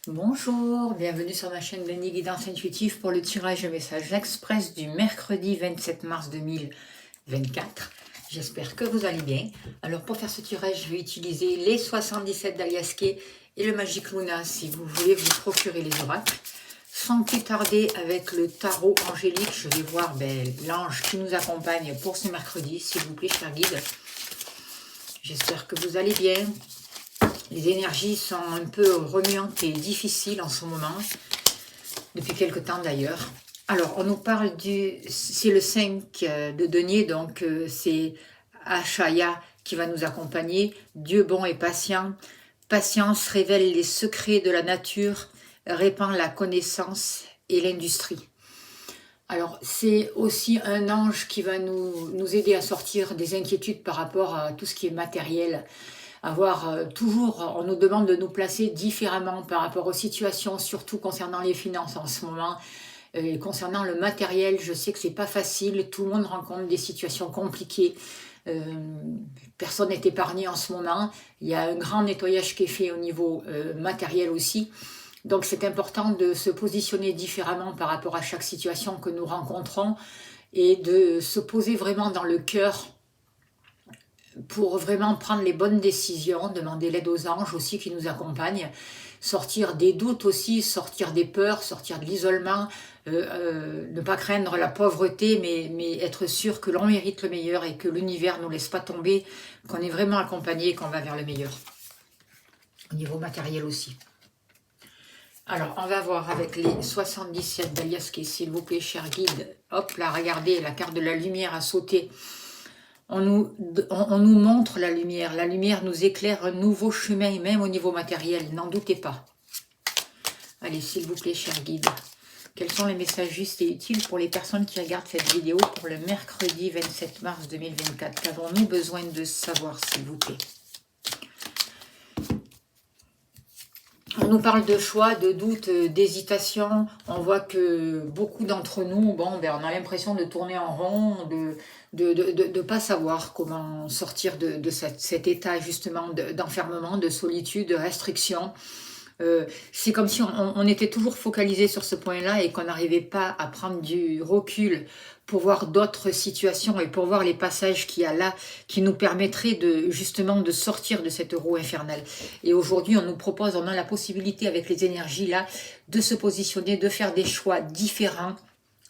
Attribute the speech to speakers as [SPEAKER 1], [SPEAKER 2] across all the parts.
[SPEAKER 1] Bonjour, bienvenue sur ma chaîne Béni Guidance Intuitive pour le tirage de messages express du mercredi 27 mars 2024. J'espère que vous allez bien. Alors pour faire ce tirage, je vais utiliser les 77 d'Aliasqué et le Magic Luna si vous voulez vous procurer les oracles. Sans plus tarder, avec le tarot angélique, je vais voir l'ange qui nous accompagne pour ce mercredi, s'il vous plaît, cher guide. J'espère que vous allez bien. Les énergies sont un peu remuantes et difficiles en ce moment, depuis quelque temps d'ailleurs. Alors, on nous parle c'est le 5 de denier, donc c'est Achaya qui va nous accompagner. Dieu bon et patient. Patience révèle les secrets de la nature, répand la connaissance et l'industrie. Alors, c'est aussi un ange qui va nous aider à sortir des inquiétudes par rapport à tout ce qui est matériel. Toujours, on nous demande de nous placer différemment par rapport aux situations, surtout concernant les finances en ce moment. Concernant le matériel, je sais que c'est pas facile, tout le monde rencontre des situations compliquées. Personne n'est épargné en ce moment. Il y a un grand nettoyage qui est fait au niveau matériel aussi. Donc c'est important de se positionner différemment par rapport à chaque situation que nous rencontrons et de se poser vraiment dans le cœur pour vraiment prendre les bonnes décisions, demander l'aide aux anges aussi qui nous accompagnent, sortir des doutes aussi, sortir des peurs, sortir de l'isolement, ne pas craindre la pauvreté, mais être sûr que l'on mérite le meilleur et que l'univers ne nous laisse pas tomber, qu'on est vraiment accompagné et qu'on va vers le meilleur. Au niveau matériel aussi. Alors, on va voir avec les 77 d'Aliasqué, s'il vous plaît, cher guide. Hop, là, regardez, la carte de la lumière a sauté. On nous montre la lumière nous éclaire un nouveau chemin, même au niveau matériel, n'en doutez pas. Allez, s'il vous plaît, cher guide, quels sont les messages justes et utiles pour les personnes qui regardent cette vidéo pour le mercredi 27 mars 2024? Qu'avons-nous besoin de savoir, s'il vous plaît? On nous parle de choix, de doute, d'hésitation. On voit que beaucoup d'entre nous, on a l'impression de tourner en rond, de pas savoir comment sortir de cet état justement d'enfermement, de solitude, de restriction. C'est comme si on était toujours focalisé sur ce point-là et qu'on n'arrivait pas à prendre du recul pour voir d'autres situations et pour voir les passages qu'il y a là qui nous permettraient justement de sortir de cette roue infernale. Et aujourd'hui, on a la possibilité avec les énergies là de se positionner, de faire des choix différents.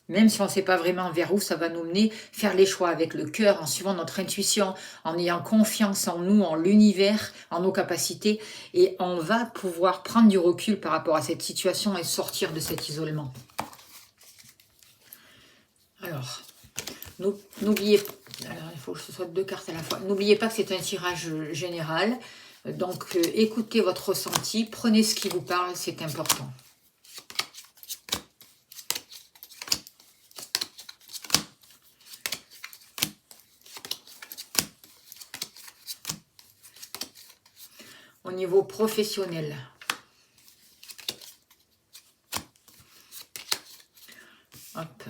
[SPEAKER 1] Même si on ne sait pas vraiment vers où ça va nous mener, faire les choix avec le cœur, en suivant notre intuition, en ayant confiance en nous, en l'univers, en nos capacités. Et on va pouvoir prendre du recul par rapport à cette situation et sortir de cet isolement. Alors, n'oubliez pas, il faut que ce soit 2 cartes à la fois. N'oubliez pas que c'est un tirage général. Donc, écoutez votre ressenti, prenez ce qui vous parle, c'est important. Au niveau professionnel. Hop.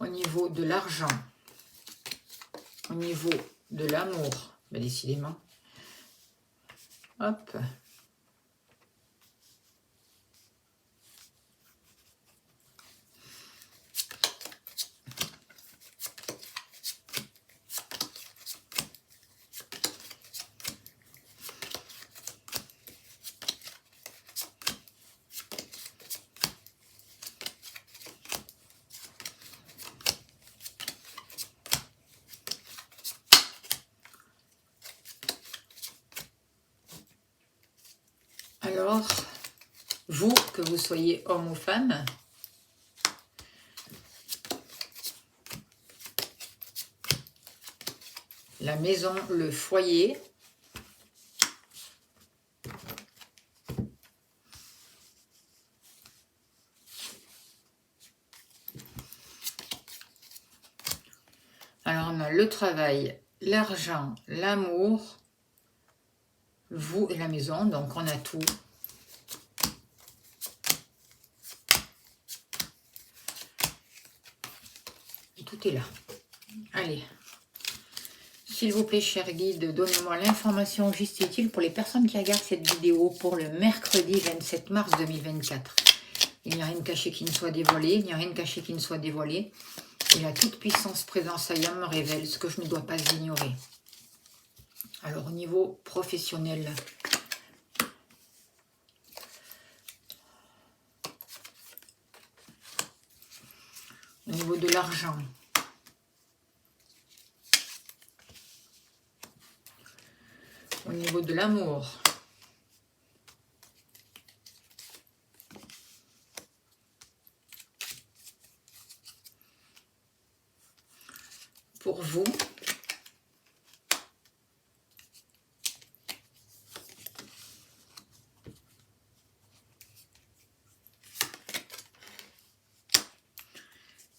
[SPEAKER 1] Au niveau de l'argent. Au niveau de l'amour. Décidément. Hop. Alors, vous, que vous soyez homme ou femme, la maison, le foyer, alors on a le travail, l'argent, l'amour, vous et la maison, donc on a tout. Tout est là. Allez, s'il vous plaît, cher guide, donnez-moi l'information juste et utile pour les personnes qui regardent cette vidéo pour le mercredi 27 mars 2024. Il n'y a rien de caché qui ne soit dévoilé, il n'y a rien de caché qui ne soit dévoilé. Et la toute-puissance présence Ayam me révèle ce que je ne dois pas ignorer. Alors, au niveau professionnel, au niveau de l'argent, au niveau de l'amour, pour vous,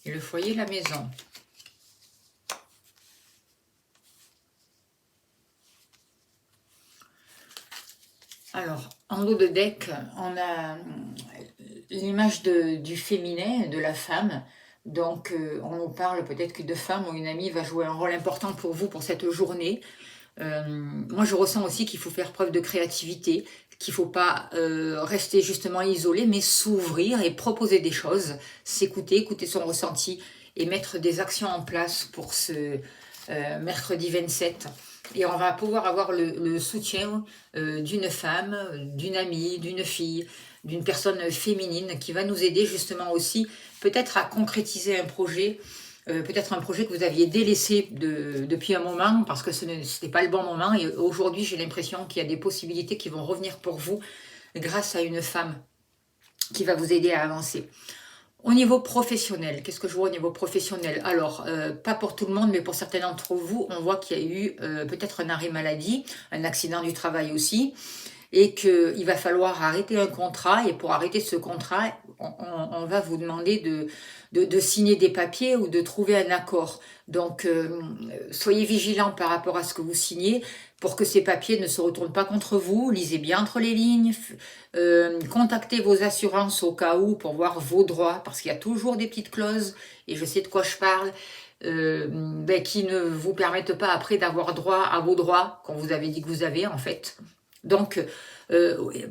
[SPEAKER 1] et le foyer, la maison. Alors, en haut de deck, on a l'image du féminin, de la femme. Donc, on nous parle peut-être que de femme ou une amie va jouer un rôle important pour vous pour cette journée. Moi, je ressens aussi qu'il faut faire preuve de créativité, qu'il ne faut pas rester justement isolé, mais s'ouvrir et proposer des choses, s'écouter, écouter son ressenti et mettre des actions en place pour ce mercredi 27. Et on va pouvoir avoir le soutien d'une femme, d'une amie, d'une fille, d'une personne féminine qui va nous aider justement aussi peut-être à concrétiser un projet, peut-être un projet que vous aviez délaissé depuis un moment parce que ce n'était pas le bon moment. Et aujourd'hui, j'ai l'impression qu'il y a des possibilités qui vont revenir pour vous grâce à une femme qui va vous aider à avancer. Au niveau professionnel, qu'est-ce que je vois au niveau professionnel? Alors, pas pour tout le monde, mais pour certains d'entre vous, on voit qu'il y a eu peut-être un arrêt maladie, un accident du travail aussi, et qu'il va falloir arrêter un contrat. Et pour arrêter ce contrat, on va vous demander de signer des papiers ou de trouver un accord. Donc, soyez vigilants par rapport à ce que vous signez pour que ces papiers ne se retournent pas contre vous. Lisez bien entre les lignes. Contactez vos assurances au cas où pour voir vos droits, parce qu'il y a toujours des petites clauses, et je sais de quoi je parle, qui ne vous permettent pas après d'avoir droit à vos droits qu'on vous avait dit que vous avez en fait. Donc,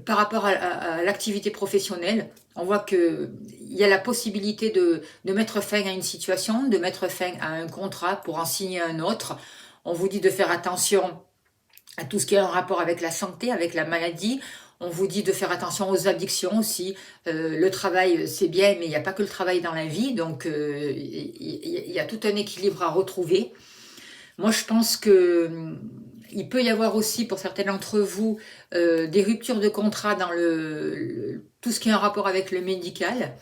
[SPEAKER 1] par rapport à l'activité professionnelle, on voit qu'il y a la possibilité de mettre fin à une situation, de mettre fin à un contrat pour en signer un autre. On vous dit de faire attention à tout ce qui est en rapport avec la santé, avec la maladie. On vous dit de faire attention aux addictions aussi. Le travail, c'est bien, mais il n'y a pas que le travail dans la vie. Donc, il y a tout un équilibre à retrouver. Moi, je pense que il peut y avoir aussi, pour certains d'entre vous, des ruptures de contrat dans tout ce qui est en rapport avec le médical.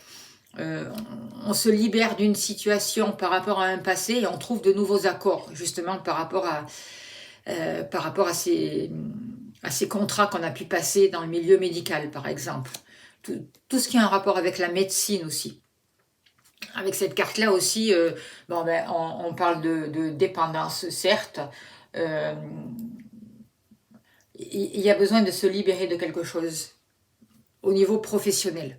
[SPEAKER 1] On se libère d'une situation par rapport à un passé et on trouve de nouveaux accords, justement, par rapport à ces contrats qu'on a pu passer dans le milieu médical, par exemple. Tout ce qui est en rapport avec la médecine aussi. Avec cette carte-là aussi, on parle de dépendance, certes. Il y a besoin de se libérer de quelque chose au niveau professionnel.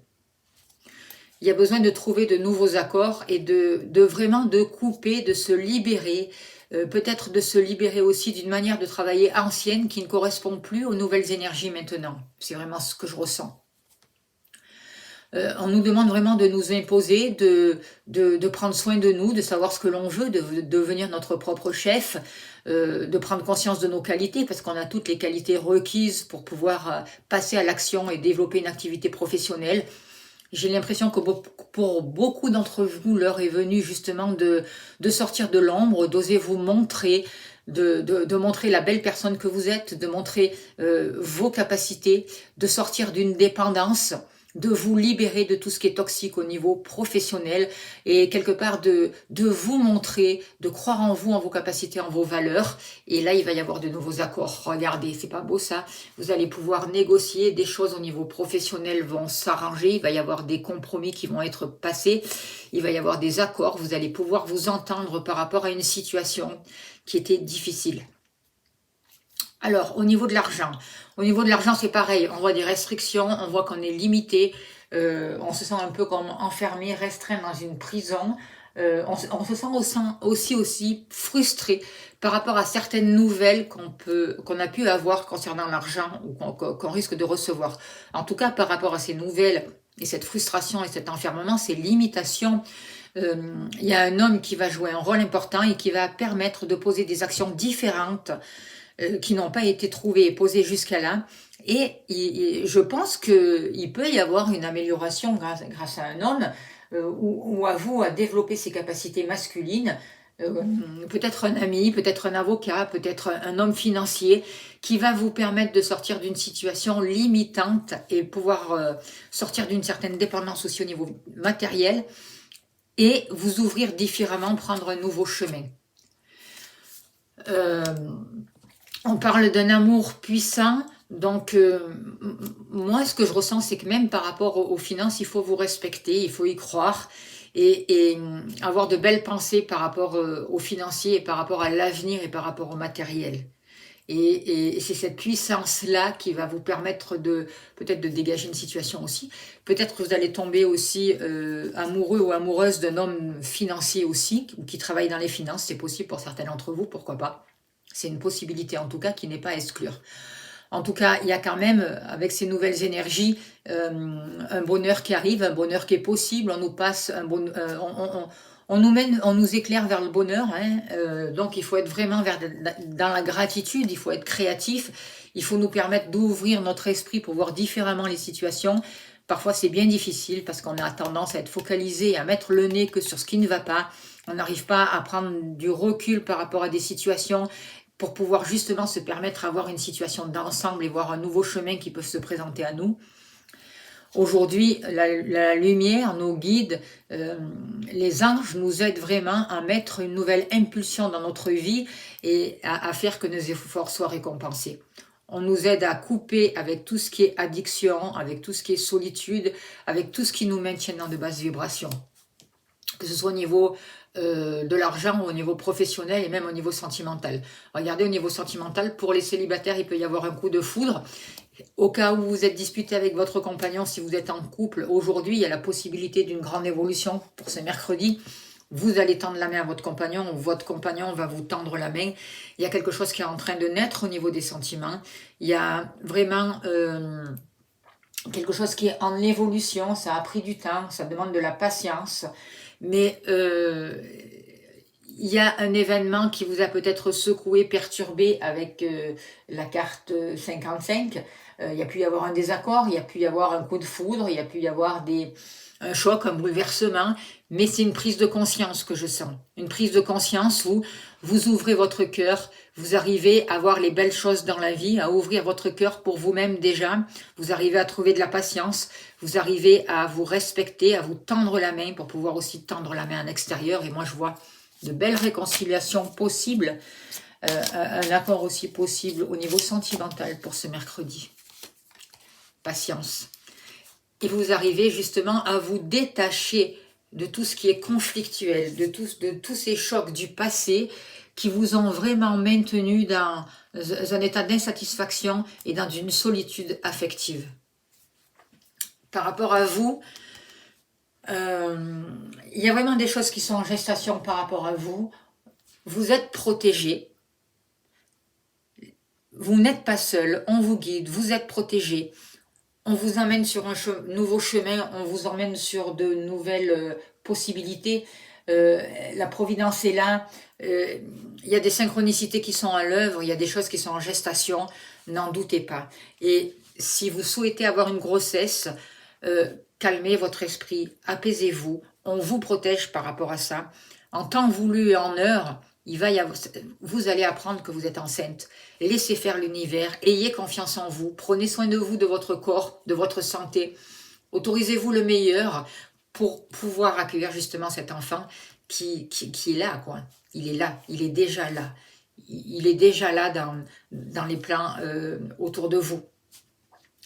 [SPEAKER 1] Il y a besoin de trouver de nouveaux accords et de vraiment de couper, de se libérer, peut-être de se libérer aussi d'une manière de travailler ancienne qui ne correspond plus aux nouvelles énergies maintenant. C'est vraiment ce que je ressens. On nous demande vraiment de nous imposer, de prendre soin de nous, de savoir ce que l'on veut, de devenir notre propre chef, de prendre conscience de nos qualités, parce qu'on a toutes les qualités requises pour pouvoir passer à l'action et développer une activité professionnelle. J'ai l'impression que pour beaucoup d'entre vous, l'heure est venue justement de sortir de l'ombre, d'oser vous montrer, de montrer la belle personne que vous êtes, de montrer vos capacités, de sortir d'une dépendance, de vous libérer de tout ce qui est toxique au niveau professionnel et quelque part de vous montrer, de croire en vous, en vos capacités, en vos valeurs. Et là, il va y avoir de nouveaux accords. Regardez, c'est pas beau ça? Vous allez pouvoir négocier des choses au niveau professionnel, vont s'arranger. Il va y avoir des compromis qui vont être passés. Il va y avoir des accords. Vous allez pouvoir vous entendre par rapport à une situation qui était difficile. Alors, au niveau de l'argent, c'est pareil, on voit des restrictions, on voit qu'on est limité, on se sent un peu comme enfermé, restreint dans une prison. on se sent aussi frustré par rapport à certaines nouvelles qu'on a pu avoir concernant l'argent ou qu'on risque de recevoir. En tout cas, par rapport à ces nouvelles et cette frustration et cet enfermement, ces limitations, il y a un homme qui va jouer un rôle important et qui va permettre de poser des actions différentes qui n'ont pas été trouvées et posées jusqu'à là. Et je pense qu'il peut y avoir une amélioration grâce à un homme ou à vous à développer ses capacités masculines, peut-être un ami, peut-être un avocat, peut-être un homme financier qui va vous permettre de sortir d'une situation limitante et pouvoir sortir d'une certaine dépendance aussi au niveau matériel et vous ouvrir différemment, prendre un nouveau chemin. On parle d'un amour puissant, donc moi ce que je ressens c'est que même par rapport aux finances, il faut vous respecter, il faut y croire et avoir de belles pensées par rapport aux financiers et par rapport à l'avenir et par rapport au matériel. Et c'est cette puissance-là qui va vous permettre peut-être de dégager une situation aussi. Peut-être que vous allez tomber aussi amoureux ou amoureuse d'un homme financier aussi, ou qui travaille dans les finances, c'est possible pour certains d'entre vous, pourquoi pas. C'est une possibilité en tout cas qui n'est pas à exclure. En tout cas, il y a quand même, avec ces nouvelles énergies, un bonheur qui arrive, un bonheur qui est possible. On nous passe un bon, on nous éclaire vers le bonheur. Donc, il faut être vraiment dans la gratitude. Il faut être créatif. Il faut nous permettre d'ouvrir notre esprit pour voir différemment les situations. Parfois, c'est bien difficile parce qu'on a tendance à être focalisé, à mettre le nez que sur ce qui ne va pas. On n'arrive pas à prendre du recul par rapport à des situations pour pouvoir justement se permettre d'avoir une situation d'ensemble et voir un nouveau chemin qui peut se présenter à nous. Aujourd'hui, la lumière, nos guides, les anges nous aident vraiment à mettre une nouvelle impulsion dans notre vie et à faire que nos efforts soient récompensés. On nous aide à couper avec tout ce qui est addiction, avec tout ce qui est solitude, avec tout ce qui nous maintient dans de basses vibrations. Que ce soit au niveau de l'argent, au niveau professionnel et même au niveau sentimental. Regardez, au niveau sentimental, pour les célibataires, il peut y avoir un coup de foudre. Au cas où vous êtes disputé avec votre compagnon, si vous êtes en couple, aujourd'hui, il y a la possibilité d'une grande évolution pour ce mercredi. Vous allez tendre la main à votre compagnon ou votre compagnon va vous tendre la main. Il y a quelque chose qui est en train de naître au niveau des sentiments. Il y a vraiment quelque chose qui est en évolution. Ça a pris du temps, ça demande de la patience. Mais il y a un événement qui vous a peut-être secoué, perturbé avec la carte 55. Il y a pu y avoir un désaccord, il y a pu y avoir un coup de foudre, il y a pu y avoir un choc, un bouleversement. Mais c'est une prise de conscience que je sens. Une prise de conscience où vous ouvrez votre cœur, vous arrivez à voir les belles choses dans la vie, à ouvrir votre cœur pour vous-même déjà. Vous arrivez à trouver de la patience, vous arrivez à vous respecter, à vous tendre la main pour pouvoir aussi tendre la main à l'extérieur. Et moi, je vois de belles réconciliations possibles, un accord aussi possible au niveau sentimental pour ce mercredi. Patience. Et vous arrivez justement à vous détacher de tout ce qui est conflictuel, de tous ces chocs du passé qui vous ont vraiment maintenu dans un état d'insatisfaction et dans une solitude affective. Par rapport à vous, il y a vraiment des choses qui sont en gestation par rapport à vous. Vous êtes protégé. Vous n'êtes pas seul. On vous guide. Vous êtes protégé. On vous emmène sur un nouveau chemin. On vous emmène sur de nouvelles possibilités. La providence est là. Il y a des synchronicités qui sont à l'œuvre. Il y a des choses qui sont en gestation. N'en doutez pas. Et si vous souhaitez avoir une grossesse, calmez votre esprit, apaisez-vous, on vous protège par rapport à ça. En temps voulu et en heure, vous allez apprendre que vous êtes enceinte. Laissez faire l'univers, ayez confiance en vous, prenez soin de vous, de votre corps, de votre santé. Autorisez-vous le meilleur pour pouvoir accueillir justement cet enfant qui est là, quoi. Il est là, il est déjà là. Il est déjà là dans les plans autour de vous.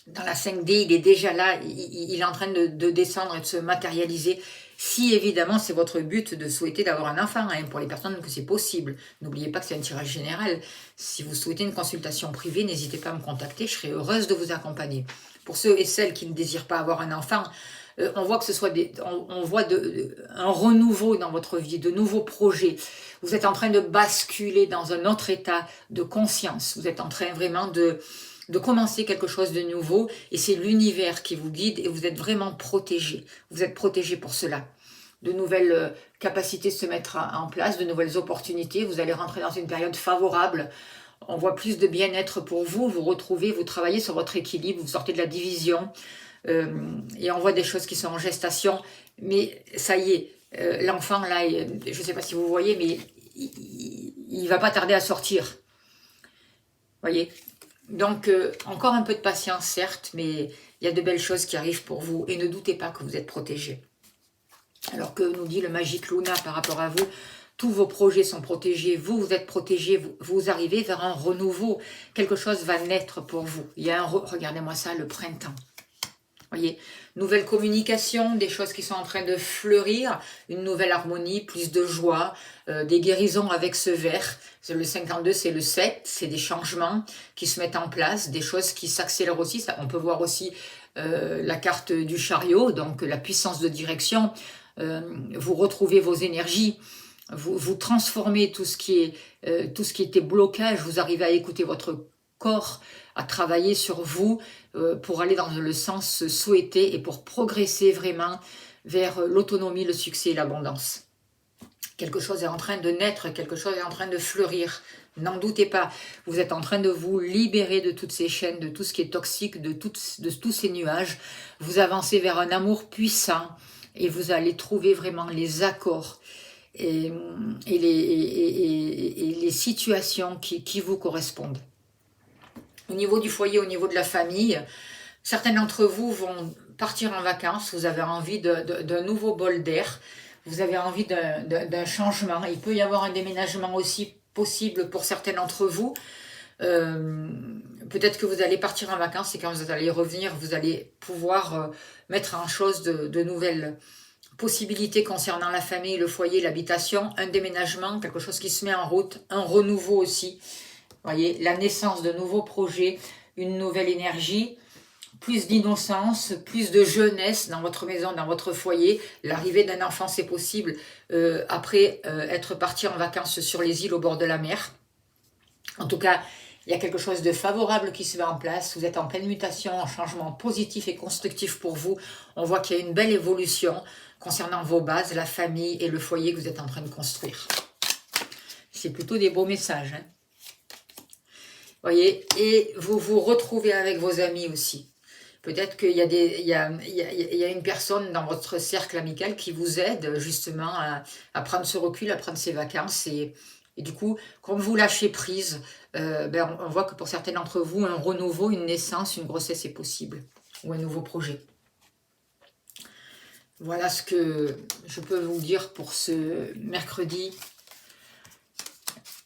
[SPEAKER 1] Dans la 5D, il est déjà là, il est en train de descendre et de se matérialiser. Si évidemment c'est votre but de souhaiter d'avoir un enfant, pour les personnes que c'est possible. N'oubliez pas que c'est un tirage général. Si vous souhaitez une consultation privée, n'hésitez pas à me contacter, je serai heureuse de vous accompagner. Pour ceux et celles qui ne désirent pas avoir un enfant, On voit que ce soit on voit un renouveau dans votre vie, de nouveaux projets. Vous êtes en train de basculer dans un autre état de conscience. Vous êtes en train vraiment de commencer quelque chose de nouveau, et c'est l'univers qui vous guide, et vous êtes vraiment protégé. Vous êtes protégé pour cela. De nouvelles capacités se mettre en place, de nouvelles opportunités. Vous allez rentrer dans une période favorable. On voit plus de bien-être pour vous. Vous retrouvez, vous travaillez sur votre équilibre, vous sortez de la division. Et on voit des choses qui sont en gestation. Mais ça y est, l'enfant, là, je ne sais pas si vous voyez, mais il ne va pas tarder à sortir. Voyez. Donc, encore un peu de patience, certes, mais il y a de belles choses qui arrivent pour vous. Et ne doutez pas que vous êtes protégés. Alors que nous dit le Magique Luna par rapport à vous, tous vos projets sont protégés, vous êtes protégés, vous arrivez vers un renouveau, quelque chose va naître pour vous. Il y a regardez-moi ça, le printemps. Voyez, nouvelle communication, des choses qui sont en train de fleurir, une nouvelle harmonie, plus de joie, des guérisons avec ce vert. Le 52, c'est le 7, c'est des changements qui se mettent en place, des choses qui s'accélèrent aussi. Ça, on peut voir aussi la carte du chariot, donc la puissance de direction. Vous retrouvez vos énergies, vous transformez tout ce qui était blocage, vous arrivez à écouter votre corps, à travailler sur vous pour aller dans le sens souhaité et pour progresser vraiment vers l'autonomie, le succès et l'abondance. Quelque chose est en train de naître, quelque chose est en train de fleurir. N'en doutez pas, vous êtes en train de vous libérer de toutes ces chaînes, de tout ce qui est toxique, de tous ces nuages. Vous avancez vers un amour puissant et vous allez trouver vraiment les accords et les situations qui vous correspondent. Au niveau du foyer, au niveau de la famille, certains d'entre vous vont partir en vacances, vous avez envie d'un nouveau bol d'air, vous avez envie d'un changement. Il peut y avoir un déménagement aussi possible pour certains d'entre vous. Peut-être que vous allez partir en vacances et quand vous allez revenir, vous allez pouvoir mettre en chose de nouvelles possibilités concernant la famille, le foyer, l'habitation, un déménagement, quelque chose qui se met en route, un renouveau aussi. Voyez, la naissance de nouveaux projets, une nouvelle énergie, plus d'innocence, plus de jeunesse dans votre maison, dans votre foyer. L'arrivée d'un enfant, c'est possible après être parti en vacances sur les îles au bord de la mer. En tout cas, il y a quelque chose de favorable qui se met en place. Vous êtes en pleine mutation, un changement positif et constructif pour vous. On voit qu'il y a une belle évolution concernant vos bases, la famille et le foyer que vous êtes en train de construire. C'est plutôt des beaux messages, hein. Voyez, et vous vous retrouvez avec vos amis aussi. Peut-être qu'il y a une personne dans votre cercle amical qui vous aide justement à prendre ce recul, à prendre ses vacances. Et du coup, comme vous lâchez prise, on voit que pour certains d'entre vous, un renouveau, une naissance, une grossesse est possible. Ou un nouveau projet. Voilà ce que je peux vous dire pour ce mercredi.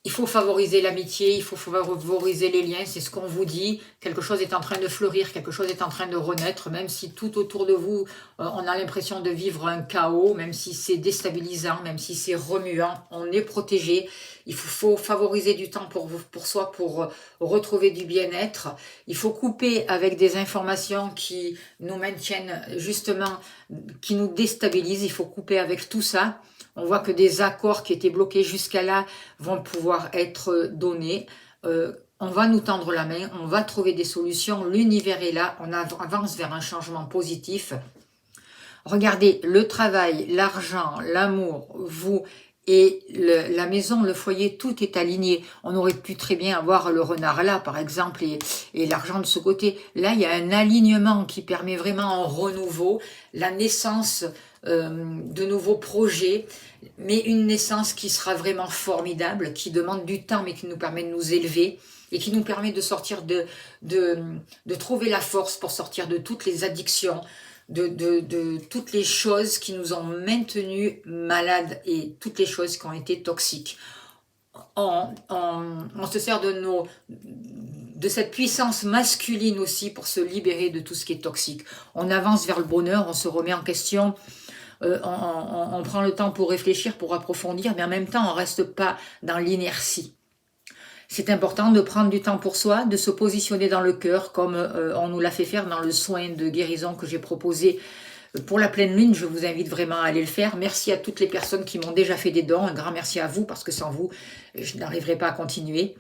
[SPEAKER 1] Il faut favoriser l'amitié, il faut favoriser les liens, c'est ce qu'on vous dit. Quelque chose est en train de fleurir, quelque chose est en train de renaître, même si tout autour de vous, on a l'impression de vivre un chaos, même si c'est déstabilisant, même si c'est remuant, on est protégé. Il faut favoriser du temps pour soi, pour retrouver du bien-être. Il faut couper avec des informations qui nous maintiennent justement, qui nous déstabilisent. Il faut couper avec tout ça. On voit que des accords qui étaient bloqués jusqu'à là vont pouvoir être donnés. On va nous tendre la main, on va trouver des solutions. L'univers est là, on avance vers un changement positif. Regardez, le travail, l'argent, l'amour, vous et la maison, le foyer, tout est aligné. On aurait pu très bien avoir le renard là, par exemple, et l'argent de ce côté. Là, il y a un alignement qui permet vraiment un renouveau, la naissance de nouveaux projets, mais une naissance qui sera vraiment formidable, qui demande du temps, mais qui nous permet de nous élever et qui nous permet de sortir de trouver la force pour sortir de toutes les addictions, de toutes les choses qui nous ont maintenus malades et toutes les choses qui ont été toxiques. On se sert de cette puissance masculine aussi pour se libérer de tout ce qui est toxique. On avance vers le bonheur, on se remet en question, on prend le temps pour réfléchir, pour approfondir, mais en même temps on ne reste pas dans l'inertie. C'est important de prendre du temps pour soi, de se positionner dans le cœur, comme on nous l'a fait faire dans le soin de guérison que j'ai proposé Pour la pleine lune, je vous invite vraiment à aller le faire. Merci à toutes les personnes qui m'ont déjà fait des dons. Un grand merci à vous, parce que sans vous, je n'arriverai pas à continuer.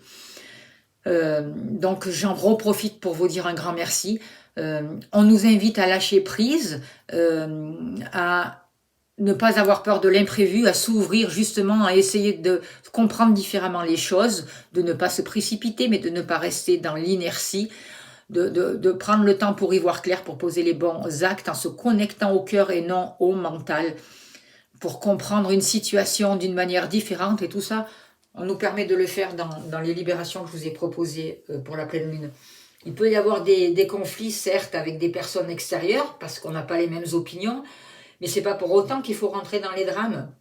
[SPEAKER 1] Donc j'en reprofite pour vous dire un grand merci. On nous invite à lâcher prise, à ne pas avoir peur de l'imprévu, à s'ouvrir justement, à essayer de comprendre différemment les choses, de ne pas se précipiter, mais de ne pas rester dans l'inertie, de prendre le temps pour y voir clair, pour poser les bons actes en se connectant au cœur et non au mental, pour comprendre une situation d'une manière différente. Et tout ça, on nous permet de le faire dans les libérations que je vous ai proposées pour la pleine lune. Il peut y avoir des conflits, certes, avec des personnes extérieures, parce qu'on n'a pas les mêmes opinions, mais c'est pas pour autant qu'il faut rentrer dans les drames.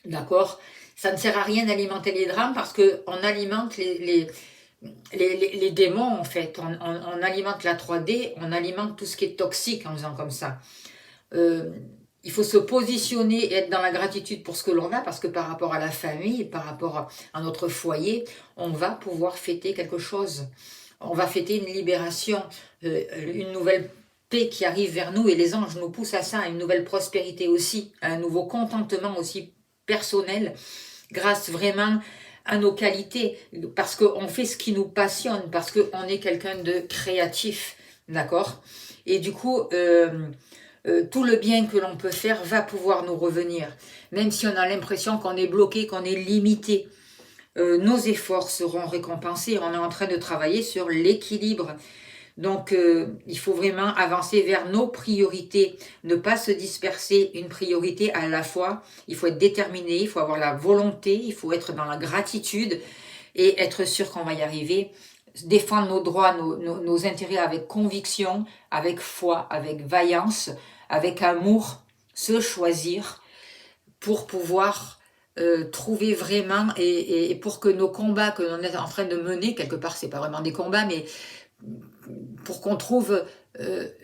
[SPEAKER 1] D'accord? Ça ne sert à rien d'alimenter les drames, parce qu'on alimente les démons, en fait. On alimente la 3D, on alimente tout ce qui est toxique en faisant comme ça. Il faut se positionner et être dans la gratitude pour ce que l'on a, parce que par rapport à la famille, par rapport à notre foyer, on va pouvoir fêter quelque chose. On va fêter une libération, une nouvelle paix qui arrive vers nous, et les anges nous poussent à ça, à une nouvelle prospérité aussi, à un nouveau contentement aussi personnel, grâce vraiment à nos qualités, parce qu'on fait ce qui nous passionne, parce qu'on est quelqu'un de créatif, d'accord? Et du coup, tout le bien que l'on peut faire va pouvoir nous revenir, même si on a l'impression qu'on est bloqué, qu'on est limité. Nos efforts seront récompensés. On est en train de travailler sur l'équilibre. Donc, il faut vraiment avancer vers nos priorités, ne pas se disperser, une priorité à la fois. Il faut être déterminé, il faut avoir la volonté, il faut être dans la gratitude et être sûr qu'on va y arriver. Défendre nos droits, nos intérêts avec conviction, avec foi, avec vaillance, avec amour, se choisir pour pouvoir trouver vraiment, et pour que nos combats que l'on est en train de mener, quelque part c'est pas vraiment des combats, mais pour qu'on trouve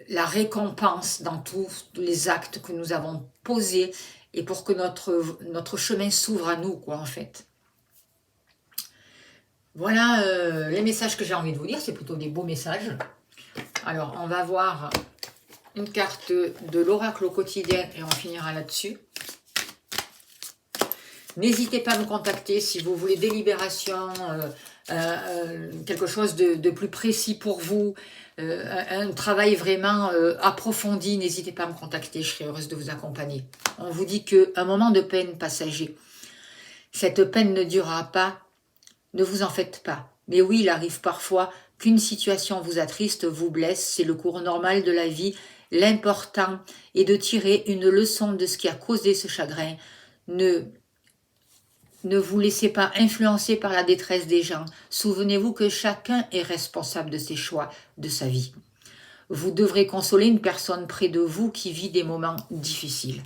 [SPEAKER 1] la récompense dans tous les actes que nous avons posés, et pour que notre chemin s'ouvre à nous, quoi, en fait. Voilà les messages que j'ai envie de vous dire, c'est plutôt des beaux messages. Alors, on va voir une carte de l'oracle au quotidien et on finira là-dessus. N'hésitez pas à me contacter si vous voulez des libérations, quelque chose de plus précis pour vous, un travail vraiment approfondi. N'hésitez pas à me contacter, je serai heureuse de vous accompagner. On vous dit qu'un moment de peine passager, cette peine ne durera pas, ne vous en faites pas. Mais oui, il arrive parfois qu'une situation vous attriste, vous blesse, c'est le cours normal de la vie. L'important est de tirer une leçon de ce qui a causé ce chagrin. Ne vous laissez pas influencer par la détresse des gens. Souvenez-vous que chacun est responsable de ses choix, de sa vie. Vous devrez consoler une personne près de vous qui vit des moments difficiles.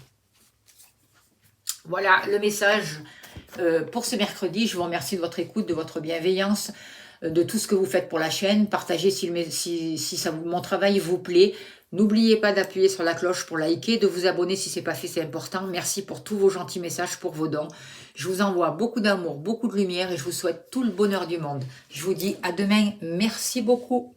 [SPEAKER 1] Voilà le message pour ce mercredi. Je vous remercie de votre écoute, de votre bienveillance, de tout ce que vous faites pour la chaîne. Partagez si mon travail vous plaît. N'oubliez pas d'appuyer sur la cloche pour liker, de vous abonner si ce n'est pas fait, c'est important. Merci pour tous vos gentils messages, pour vos dons. Je vous envoie beaucoup d'amour, beaucoup de lumière et je vous souhaite tout le bonheur du monde. Je vous dis à demain. Merci beaucoup.